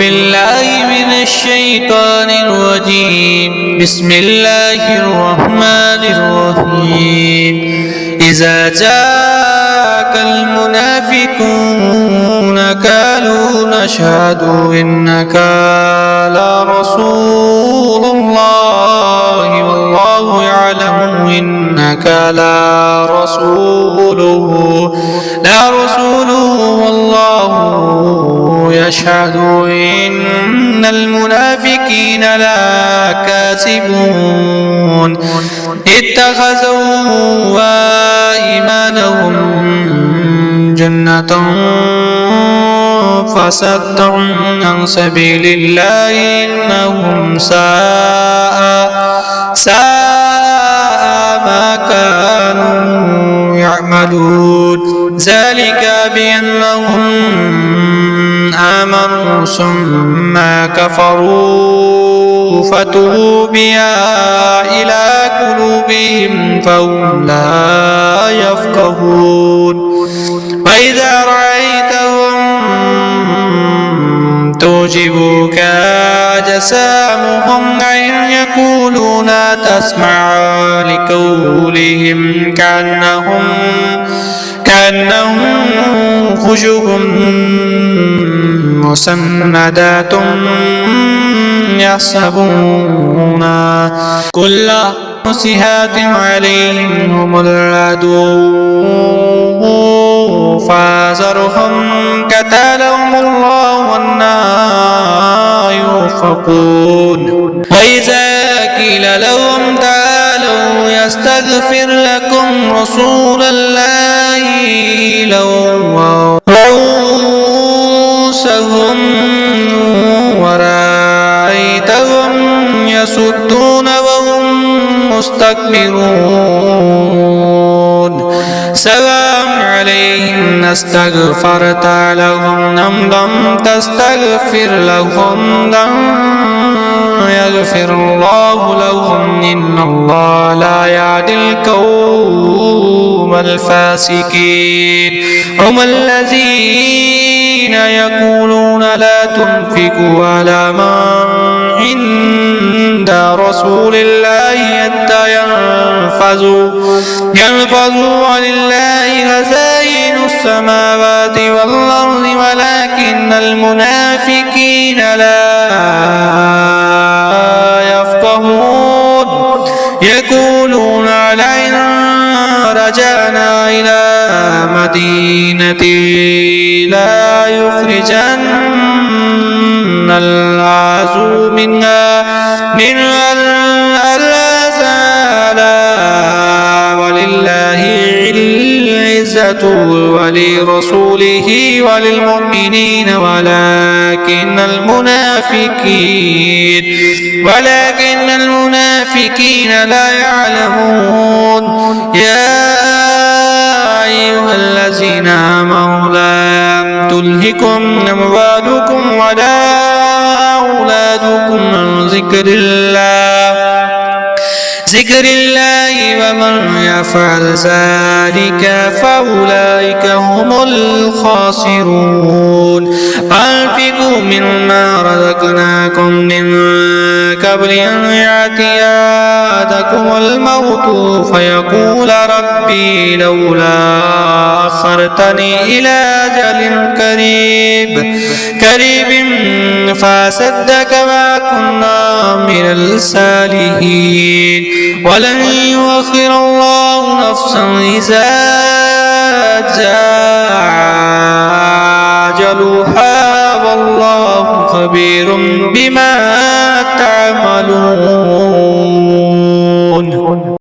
بالله من الشيطان الرجيم. بسم الله الرحمن الرحيم. إذا جاءك المنافقون قالوا نشهد إنك لرسول الله والله يعلم إنك لرسوله والله يشهد إن المنافقين لكاذبون. اتخذوا أيمانهم جنة فصدهم عن سبيل الله إنهم ساء ما كانوا يعملون. ذلك بأنهم آمنوا ثم كفروا فتوبي إلى قلوبهم فهم لا يفقهون. وإذا رأيتهم تعجبك أجسامهم وإن يقولون تسمع لقولهم كأنهم خشب مسندة يحسبون كل صيحة عليهم هم العدو فاحذرهم قتلهم الله وأنى يؤفكون. وإذا قيل لهم تعالوا يستغفر لكم رسول الله لووا رؤوسهم ورأيتهم يصدون وهم مستكبرون. سواء عليهم استغفرت لهم أم لم تستغفر لهم لن يغفر الله لهم إن الله لا يهدي القوم الفاسقين. هم الذين يقولون لا تنفقوا على من عند رسول الله حتى ينفذوا ولله خزائن السماوات والأرض ولكن المنافقين لا يفقهون. يقولون لئن رجعنا إلى مدينة لا يخرجن الأعز منها ولله العزة ولرسوله وللمؤمنين ولكن المنافقين لا يعلمون. يا أيها الذين آمنوا لا تلهكم أموالكم ولا أولادكم عن ذكر الله ومن يفعل ذلك فأولئك هم الخاسرون. وأنفقوا مما رزقناكم من قبل أن يأتي أحدكم الموت فيقول ربي لولا أخرتني إلى أجل قريب فأصدق وأكن من الصالحين ولن يؤخر الله نفسا إذا جاء أجلها والله خبير بما تعملون.